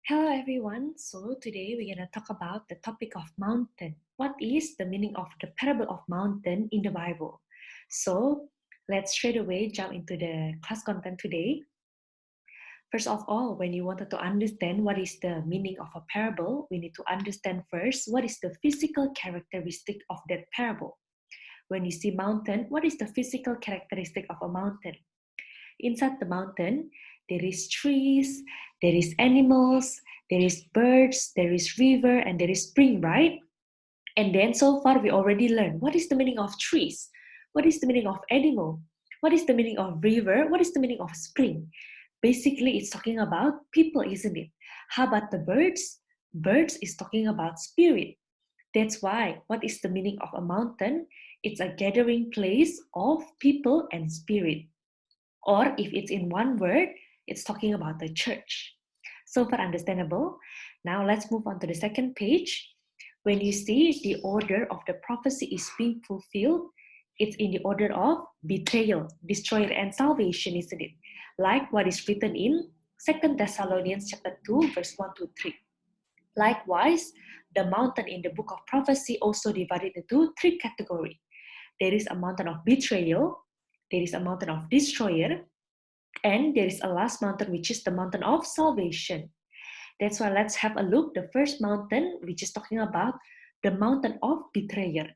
Hello everyone. So today we're going to talk about the topic of mountain. What is the meaning of the parable of mountain in the Bible? So let's straight away jump into the class content today. First of all, when you wanted to understand what is the meaning of a parable, we need to understand first what is the physical characteristic of that parable. When you see mountain, what is the physical characteristic of a mountain? Inside the mountain, there is trees, there is animals, there is birds, there is river, and there is spring, right? And then so far we already learned what is the meaning of trees, what is the meaning of animal, what is the meaning of river, what is the meaning of spring. Basically, it's talking about people, isn't it? How about the birds? Birds is talking about spirit. That's why, what is the meaning of a mountain? It's a gathering place of people and spirit. Or if it's in one word, it's talking about the church. So far understandable. Now let's move on to the second page. When you see the order of the prophecy is being fulfilled, it's in the order of betrayal, destroyer, and salvation, isn't it? Like what is written in 2 Thessalonians chapter 2, verse 1 to 3. Likewise, the mountain in the book of prophecy also divided into three categories. There is a mountain of betrayal, there is a mountain of destroyer, and there is a last mountain, which is the mountain of salvation. That's why let's have a look. The first mountain, which is talking about the mountain of betrayer.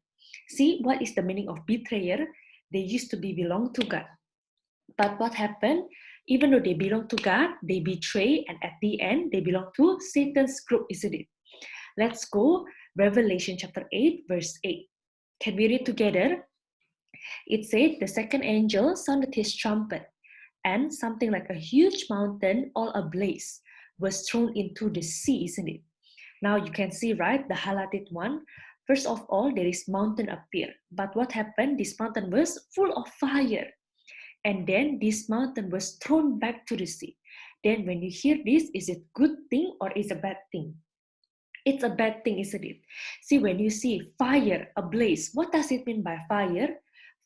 See, what is the meaning of betrayer? They used to be belong to God. But what happened? Even though they belong to God, they betray, and at the end, they belong to Satan's group, isn't it? Let's go Revelation chapter 8, verse 8. Can we read together? It said, the second angel sounded his trumpet, and something like a huge mountain, all ablaze, was thrown into the sea, isn't it? Now you can see, right, the highlighted one. First of all, there is mountain appear. But what happened? This mountain was full of fire. And then this mountain was thrown back to the sea. Then when you hear this, is it good thing or is it a bad thing? It's a bad thing, isn't it? See, when you see fire ablaze, what does it mean by fire?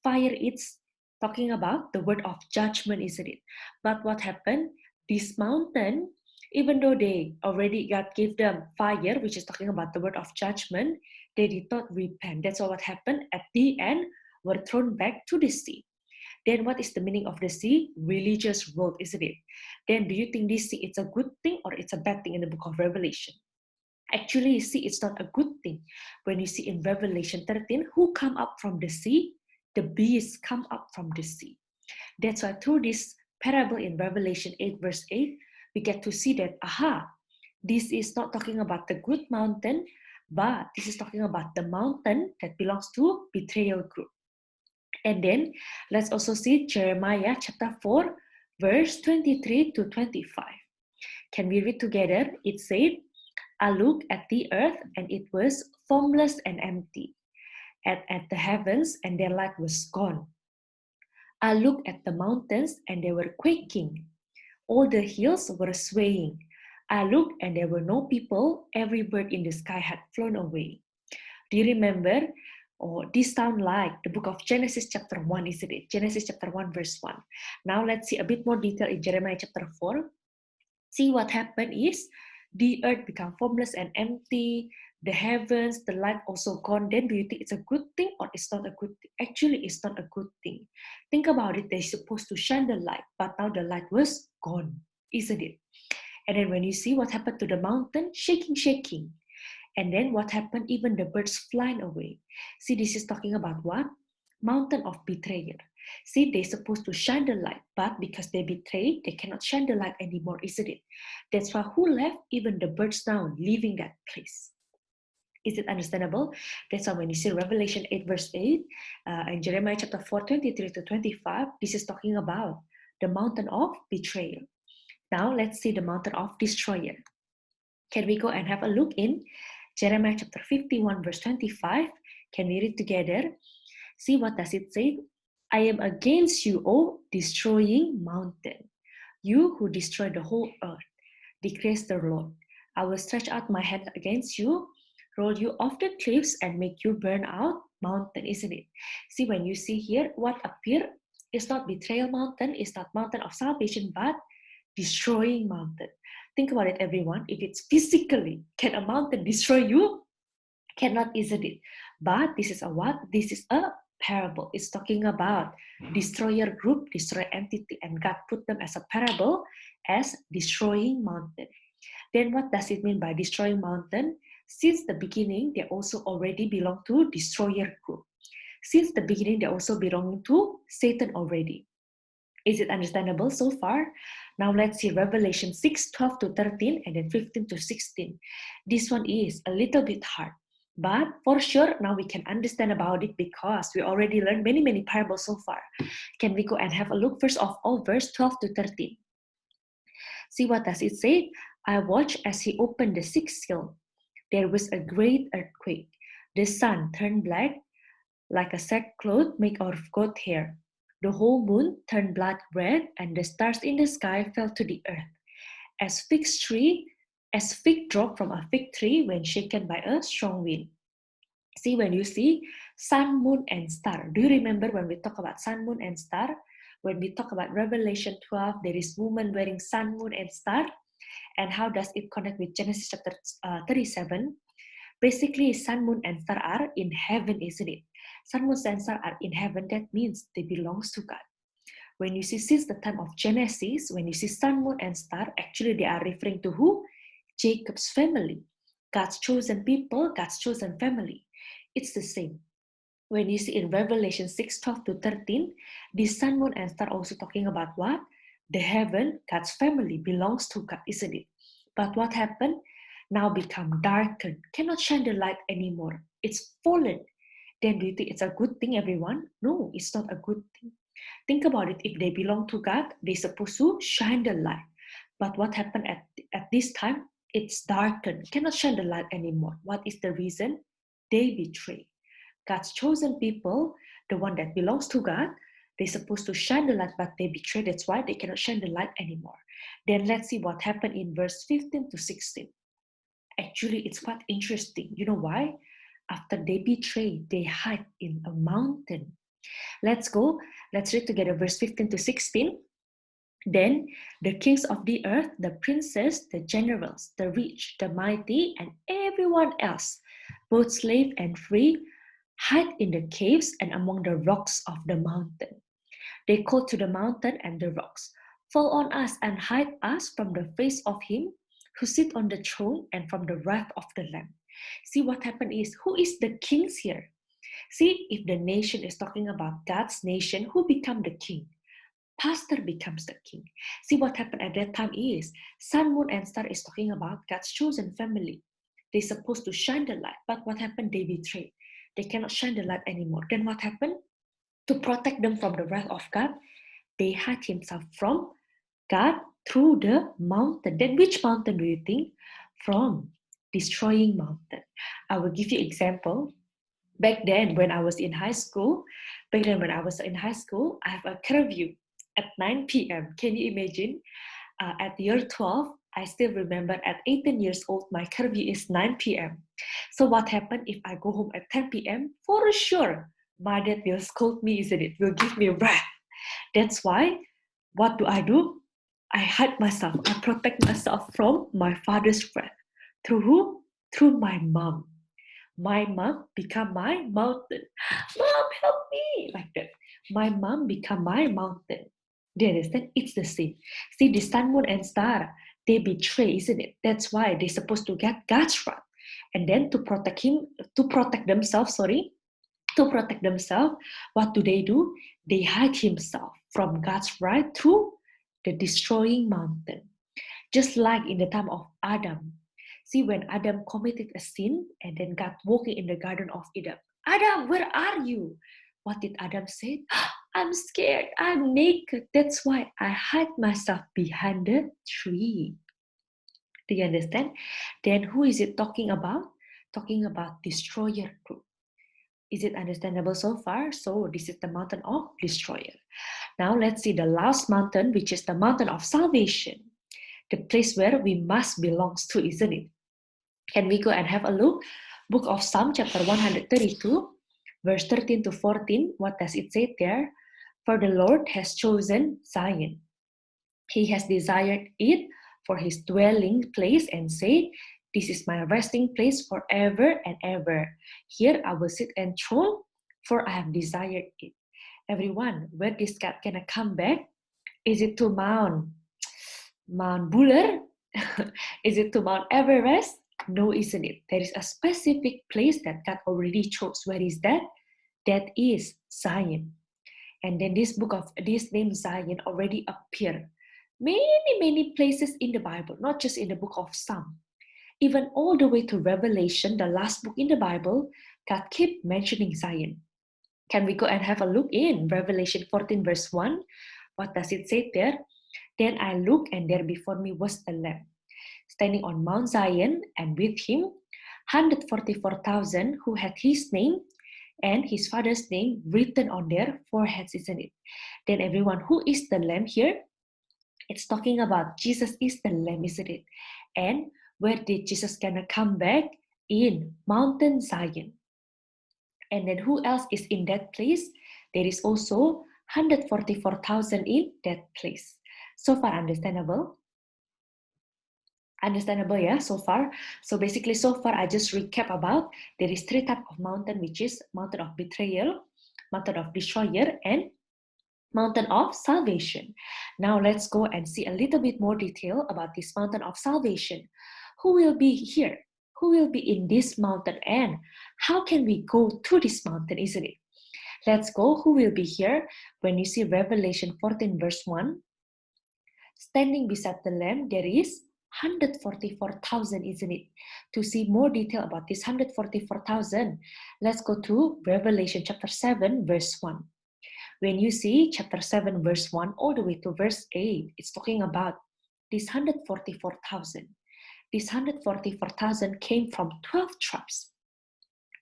Fire, it's talking about the word of judgment, isn't it? But what happened? This mountain, even though they already God gave them fire, which is talking about the word of judgment, they did not repent. That's what happened. At the end, were thrown back to the sea. Then what is the meaning of the sea? Religious world, isn't it? Then do you think this sea is a good thing or it's a bad thing in the book of Revelation? Actually, you see, it's not a good thing. When you see in Revelation 13, who come up from the sea? The beasts come up from the sea. That's why through this parable in Revelation 8, verse 8, we get to see that, this is not talking about the good mountain, but this is talking about the mountain that belongs to betrayal group. And then let's also see Jeremiah chapter 4, verse 23 to 25. Can we read together? It said, I looked at the earth, and it was formless and empty, at the heavens, and their light was gone. I looked at the mountains, and they were quaking. All the hills were swaying. I looked, and there were no people. Every bird in the sky had flown away. Do you remember? Oh, this sounds like the book of Genesis chapter 1, isn't it? Genesis chapter 1, verse 1. Now let's see a bit more detail in Jeremiah chapter 4. See what happened is the earth become formless and empty, the heavens, the light also gone. Then do you think it's a good thing or it's not a good thing? Actually, it's not a good thing. Think about it, they're supposed to shine the light, but now the light was gone, isn't it? And then when you see what happened to the mountain, shaking, shaking. And then what happened? Even the birds flying away. See, this is talking about what? Mountain of betrayal. See, they're supposed to shine the light, but because they betrayed, they cannot shine the light anymore, isn't it? That's why who left? Even the birds now leaving that place. Is it understandable? That's why when you see Revelation 8, verse 8, and Jeremiah chapter 4, 23 to 25, this is talking about the mountain of betrayal. Now let's see the mountain of destroyer. Can we go and have a look in Jeremiah chapter 51, verse 25? Can we read together? See what does it say? I am against you, O destroying mountain, you who destroy the whole earth, declares the Lord. I will stretch out my hand against you, roll you off the cliffs, and make you burn out mountain, isn't it? See, when you see here, what appear is not betrayal mountain, it's not mountain of salvation, but destroying mountain. Think about it, everyone. If it's physically, can a mountain destroy you? Cannot, isn't it? But this is a what? This is a parable. It's talking about destroyer group, destroyer entity, and God put them as a parable as destroying mountain. Then what does it mean by destroying mountain? Since the beginning, they also already belong to destroyer group. Since the beginning, they also belong to Satan already. Is it understandable so far? Now let's see Revelation 6:12 to 13 and then 15 to 16. This one is a little bit hard, but for sure now we can understand about it because we already learned many parables so far. Can we go and have a look first of all, verse 12 to 13? See what does it say? I watched as he opened the sixth seal. There was a great earthquake. The sun turned black like a sackcloth made out of goat hair. The whole moon turned blood red, and the stars in the sky fell to the earth. As fig drop from a fig tree when shaken by a strong wind. See, when you see sun, moon, and star. Do you remember when we talk about sun, moon, and star? When we talk about Revelation 12, there is woman wearing sun, moon, and star. And how does it connect with Genesis chapter 37? Basically, sun, moon, and star are in heaven, isn't it? Sun, moon, and star are in heaven. That means they belong to God. When you see since the time of Genesis, when you see sun, moon, and star, actually they are referring to who? Jacob's family. God's chosen people, God's chosen family. It's the same. When you see in Revelation 6:12 to 13, the sun, moon, and star also talking about what? The heaven, God's family belongs to God, isn't it? But what happened? Now become darkened, cannot shine the light anymore. It's fallen. Then do you think it's a good thing, everyone? No, it's not a good thing. Think about it. If they belong to God, they're supposed to shine the light. But what happened at this time? It's darkened, cannot shine the light anymore. What is the reason? They betray. God's chosen people, the one that belongs to God, they're supposed to shine the light, but they betray. That's why they cannot shine the light anymore. Then let's see what happened in verse 15 to 16. Actually, it's quite interesting. You know why? After they betray, they hide in a mountain. Let's go. Let's read together verse 15 to 16. Then the kings of the earth, the princes, the generals, the rich, the mighty, and everyone else, both slave and free, hide in the caves and among the rocks of the mountain. They called to the mountain and the rocks, fall on us and hide us from the face of him who sit on the throne and from the wrath of the Lamb. See what happened is, who is the kings here? See, if the nation is talking about God's nation, who become the king? Pastor becomes the king. See what happened at that time is, sun, moon, and star is talking about God's chosen family. They're supposed to shine the light, but what happened? They betrayed. They cannot shine the light anymore. Then what happened? To protect them from the wrath of God, they hide himself from God through the mountain. Then which mountain do you think? From destroying mountain. I will give you example. Back then, when I was in high school, I have a curfew at 9 p.m. Can you imagine? At year 12, I still remember at 18 years old, my curfew is 9 p.m. So what happened if I go home at 10 p.m.? For sure, my dad will scold me, isn't it? Will give me wrath. That's why, what do? I hide myself. I protect myself from my father's wrath. Through who? Through my mom. My mom become my mountain. Mom, help me! Like that. My mom become my mountain. Do you understand? It's the same. See, the sun, moon, and star, they betray, isn't it? That's why they're supposed to get God's wrath. And then to protect themselves, what do? They hide himself from God's wrath through the destroying mountain. Just like in the time of Adam. See, when Adam committed a sin and then God walking in the Garden of Eden. Adam, where are you? What did Adam say? I'm scared. I'm naked. That's why I hide myself behind the tree. Do you understand? Then who is it talking about? Talking about destroyer group. Is it understandable so far? So this is the mountain of destroyer. Now let's see the last mountain, which is the mountain of salvation. The place where we must belong to, isn't it? Can we go and have a look? Book of Psalm, chapter 132, verse 13 to 14. What does it say there? For the Lord has chosen Zion. He has desired it for his dwelling place and said, "This is my resting place forever and ever. Here I will sit enthroned, for I have desired it." Everyone, where this God gonna come back? Is it to Mount Buller? Is it to Mount Everest? No, isn't it? There is a specific place that God already chose. Where is that? That is Zion. And then this name Zion already appeared many places in the Bible, not just in the book of Psalm. Even all the way to Revelation, the last book in the Bible, God keep mentioning Zion. Can we go and have a look in Revelation 14 verse 1? What does it say there? "Then I looked, and there before me was the Lamb, standing on Mount Zion, and with him 144,000 who had his name and his father's name written on their foreheads," isn't it? Then everyone, who is the Lamb here? It's talking about Jesus is the Lamb, isn't it? And where did Jesus gonna come back? In Mountain Zion. And then who else is in that place? There is also 144,000 in that place. So far understandable? Understandable, yeah, so far. So basically, so far I just recap about there is three types of mountain, which is mountain of betrayal, mountain of destroyer, and mountain of salvation. Now let's go and see a little bit more detail about this mountain of salvation. Who will be here? Who will be in this mountain, and how can we go to this mountain, isn't it? Let's go. Who will be here? When you see Revelation 14 verse 1, standing beside the Lamb, there is 144,000, isn't it? To see more detail about this 144,000, let's go to Revelation chapter 7 verse 1. When you see chapter 7 verse 1 all the way to verse 8, it's talking about this 144,000. This 144,000 came from 12 tribes.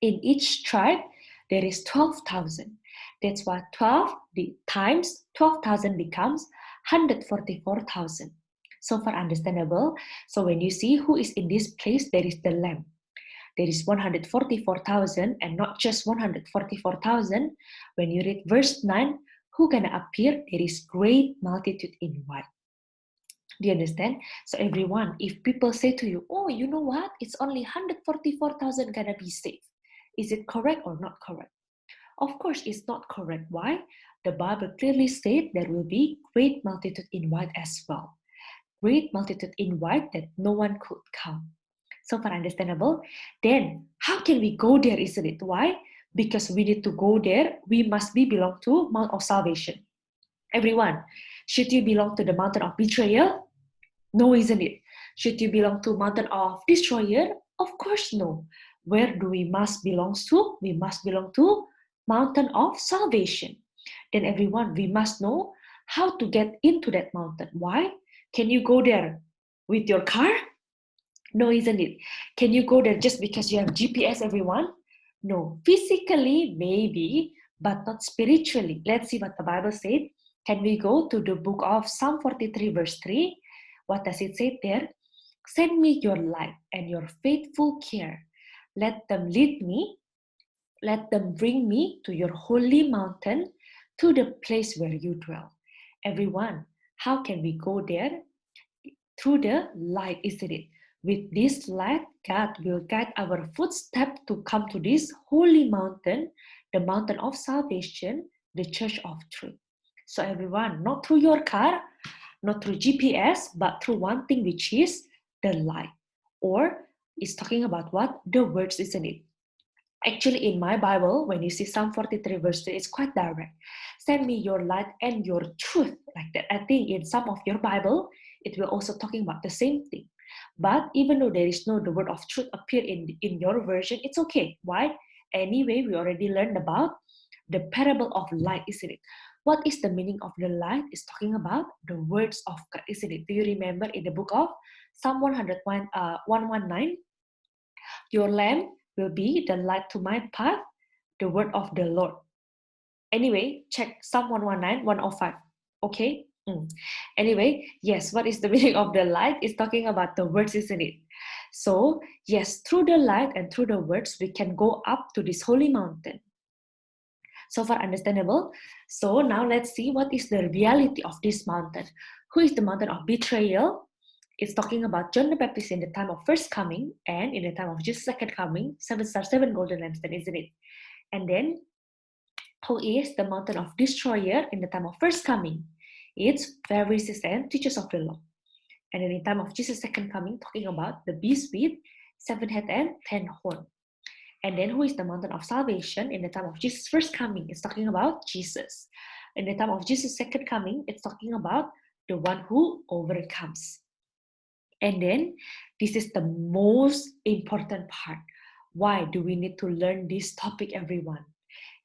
In each tribe, there is 12,000. That's why 12 times 12,000 becomes 144,000. So far understandable. So when you see who is in this place, there is the Lamb. There is 144,000, and not just 144,000. When you read verse 9, who gonna appear? There is great multitude in white. Do you understand? So everyone, if people say to you, "Oh, you know what? It's only 144,000 gonna be saved." Is it correct or not correct? Of course, it's not correct. Why? The Bible clearly said there will be great multitude in white as well. Great multitude in white that no one could count. So far understandable? Then, how can we go there, isn't it? Why? Because we need to go there, we must be belong to Mount of Salvation. Everyone, should you belong to the mountain of betrayal? No, isn't it? Should you belong to mountain of destroyer? Of course no. Where do we must belong to? We must belong to mountain of salvation. Then everyone, we must know how to get into that mountain. Why? Can you go there with your car? No, isn't it? Can you go there just because you have GPS, everyone? No, physically maybe, but not spiritually. Let's see what the Bible said. Can we go to the book of Psalm 43 verse 3? What does it say there? "Send me your light and your faithful care. Let them lead me. Let them bring me to your holy mountain, to the place where you dwell." Everyone, how can we go there? Through the light, isn't it? With this light, God will guide our footsteps to come to this holy mountain, the mountain of salvation, the church of truth. So everyone, not through your car, not through GPS, but through one thing, which is the light. Or it's talking about what? The words, isn't it? Actually, in my Bible, when you see Psalm 43 verse 2, it's quite direct. "Send me your light and your truth," like that. I think in some of your Bible, it will also talking about the same thing. But even though there is no the word of truth appear in your version, it's okay. Why? Anyway, we already learned about the parable of light, isn't it? What is the meaning of the light? It's talking about the words of God, isn't it? Do you remember in the book of Psalm 119? "Your lamp will be the light to my path, the word of the Lord." Anyway, check Psalm 119, 105. Okay? Anyway, yes, what is the meaning of the light? It's talking about the words, isn't it? So, yes, through the light and through the words, we can go up to this holy mountain. So far understandable? So now let's see what is the reality of this mountain. Who is the mountain of betrayal? It's talking about John the Baptist in the time of first coming and in the time of Jesus' second coming, 7 stars, 7 golden lampstands, isn't it? And then, who is the mountain of destroyer in the time of first coming? It's Pharisees and teachers of the law. And in the time of Jesus' second coming, talking about the beast with 7 heads and 10 horns. And then who is the mountain of salvation in the time of Jesus' first coming? It's talking about Jesus. In the time of Jesus' second coming, it's talking about the one who overcomes. And then this is the most important part. Why do we need to learn this topic, everyone?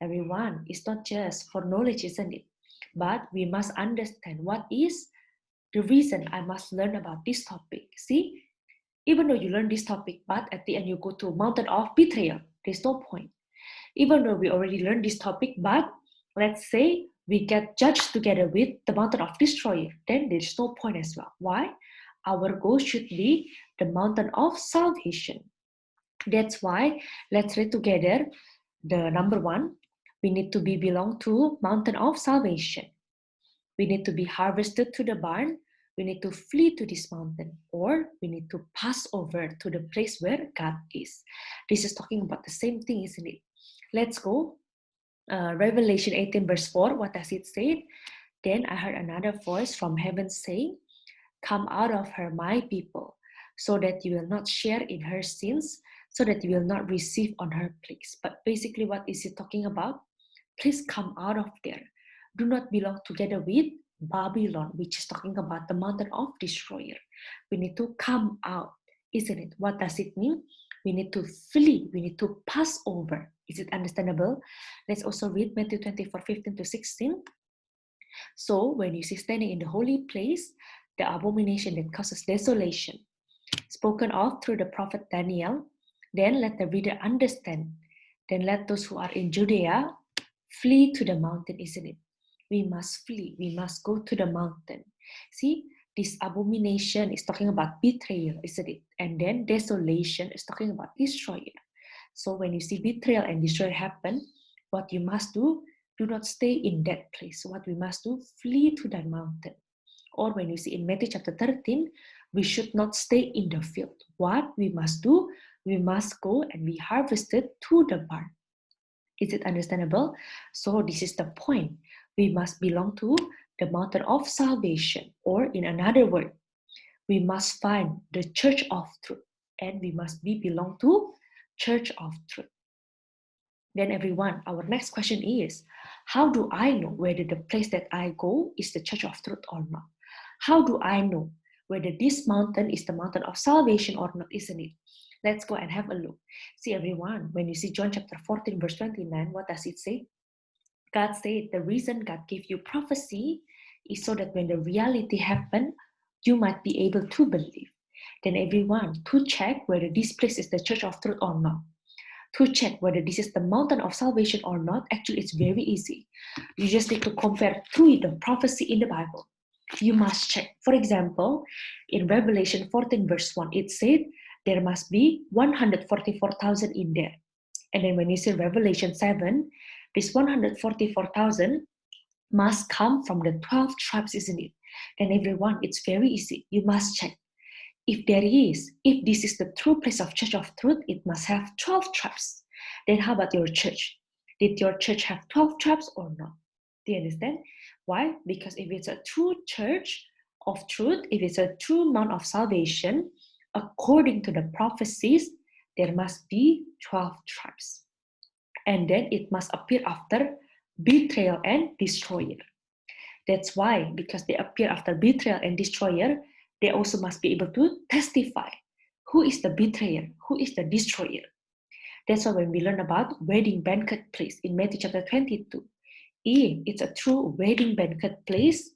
Everyone, it's not just for knowledge, isn't it? But we must understand what is the reason I must learn about this topic. See, even though you learn this topic, but at the end you go to a mountain of betrayal, there's no point. Even though we already learned this topic, but let's say we get judged together with the mountain of destroyer, then there's no point as well. Why? Our goal should be the mountain of salvation. That's why let's read together the number 1. We need to be belong to mountain of salvation. We need to be harvested to the barn. We need to flee to this mountain, or we need to pass over to the place where God is. This is talking about the same thing, isn't it? Let's go. Revelation 18 verse 4, what does it say? Then I heard another voice from heaven saying, "Come out of her, my people, so that you will not share in her sins, so that you will not receive on her plagues." But basically, what is it talking about? Please come out of there. Do not belong together with Babylon, which is talking about the mountain of destroyer. We need to come out, isn't it? What does it mean? We need to flee. We need to pass over. Is it understandable? Let's also read Matthew 24, 15 to 16. So when you see standing in the holy place, the abomination that causes desolation, spoken of through the prophet Daniel, then let the reader understand. Then let those who are in Judea flee to the mountain, isn't it? We must flee. We must go to the mountain. See, this abomination is talking about betrayal, isn't it? And then desolation is talking about destroyer. So when you see betrayal and destroyer happen, what you must do not stay in that place. What we must do, flee to that mountain. Or when you see in Matthew chapter 13, we should not stay in the field. What we must do, we must go and be harvested to the barn. Is it understandable? So this is the point. We must belong to the mountain of salvation, or in another word, we must find the church of truth, and we must belong to church of truth. Then everyone, our next question is, how do I know whether the place that I go is the church of truth or not? How do I know whether this mountain is the mountain of salvation or not, isn't it? Let's go and have a look. See everyone, when you see John chapter 14 verse 29, what does it say? God said the reason God gave you prophecy is so that when the reality happens, you might be able to believe. Then everyone, to check whether this place is the church of truth or not, to check whether this is the mountain of salvation or not, actually it's very easy. You just need to compare to the prophecy in the Bible. You must check. For example, in Revelation 14 verse 1, it said there must be 144,000 in there. And then when you see Revelation 7, this 144,000 must come from the 12 tribes, isn't it? Then everyone, it's very easy. You must check. If this is the true place of Church of Truth, it must have 12 tribes. Then how about your church? Did your church have 12 tribes or not? Do you understand? Why? Because if it's a true church of truth, if it's a true mount of salvation, according to the prophecies, there must be 12 tribes. And then it must appear after betrayal and destroyer. That's why, because they appear after betrayal and destroyer, they also must be able to testify who is the betrayer, who is the destroyer. That's why when we learn about wedding banquet place in Matthew chapter 22, if it's a true wedding banquet place,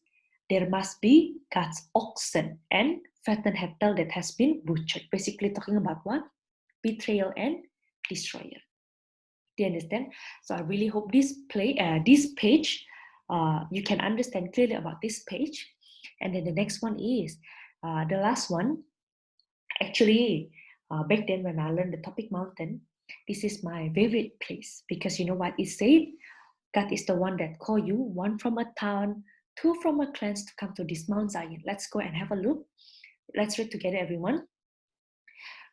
there must be God's oxen and fattened cattle that has been butchered. Basically talking about what? Betrayal and destroyer. Do you understand? So I really hope this page, you can understand clearly about this page. And then the next one is, the last one, actually, back then when I learned the topic mountain, this is my favorite place because you know what it said? God is the one that called you, one from a town, two from a clans to come to this Mount Zion. Let's go and have a look. Let's read together, everyone.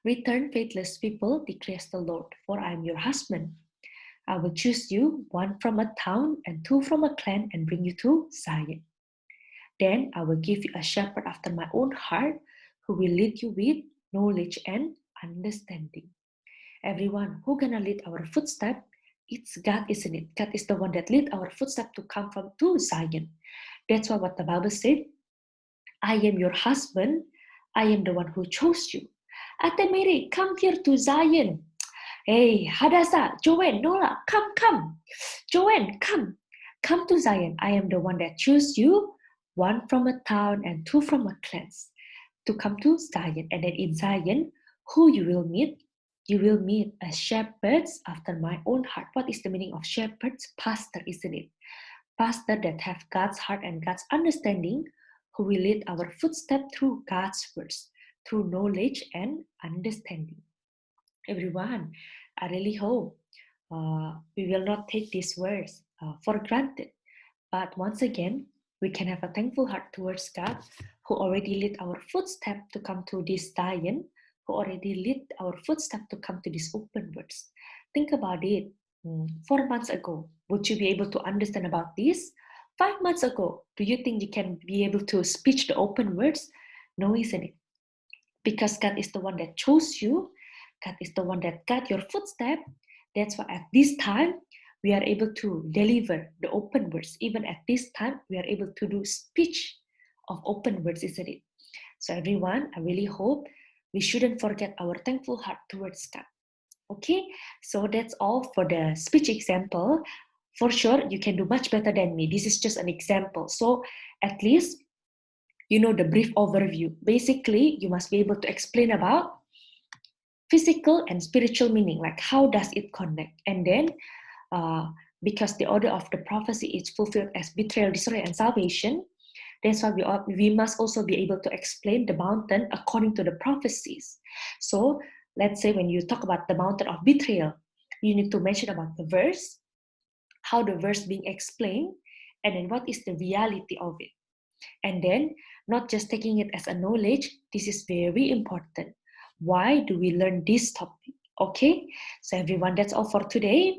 Return, faithless people, declares the Lord, for I am your husband. I will choose you, one from a town and two from a clan, and bring you to Zion. Then I will give you a shepherd after my own heart, who will lead you with knowledge and understanding. Everyone who gonna lead our footstep, it's God, isn't it? God is the one that lead our footstep to come from to Zion. That's why what the Bible said, I am your husband, I am the one who chose you. Ate Mary, come here to Zion. Hey, Hadassah, Joanne, Nola, come. Joanne, come to Zion. I am the one that chose you, one from a town and two from a clan, to come to Zion. And then in Zion, who you will meet? You will meet a shepherds after my own heart. What is the meaning of shepherds? Pastor, isn't it? Pastor that have God's heart and God's understanding, who will lead our footsteps through God's words, through knowledge and understanding. Everyone, I really hope we will not take these words for granted. But once again, we can have a thankful heart towards God, who already led our footsteps to come to this Zion, who already led our footsteps to come to these open words. Think about it. 4 months ago, would you be able to understand about this? 5 months ago, do you think you can be able to speak the open words? No, isn't it? Because God is the one that chose you, God is the one that got your footstep. That's why at this time we are able to deliver the open words. Even at this time, we are able to do speech of open words, isn't it? So everyone, I really hope we shouldn't forget our thankful heart towards God. Okay, so that's all for the speech example. For sure, you can do much better than me. This is just an example. So at least you know the brief overview. Basically, you must be able to explain about physical and spiritual meaning, like how does it connect. And then because the order of the prophecy is fulfilled as betrayal, destroy, and salvation, that's why we must also be able to explain the mountain according to the prophecies. So let's say when you talk about the mountain of betrayal, you need to mention about the verse, how the verse being explained, and then what is the reality of it. And then not just taking it as a knowledge, this is very important. Why do we learn this topic? Okay, so everyone, that's all for today.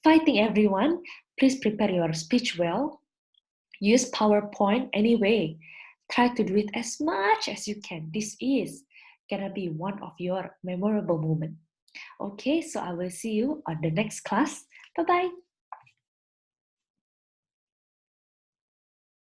Fighting everyone, please prepare your speech well. Use PowerPoint anyway. Try to do it as much as you can. This is gonna be one of your memorable moments. Okay, so I will see you on the next class. Bye-bye.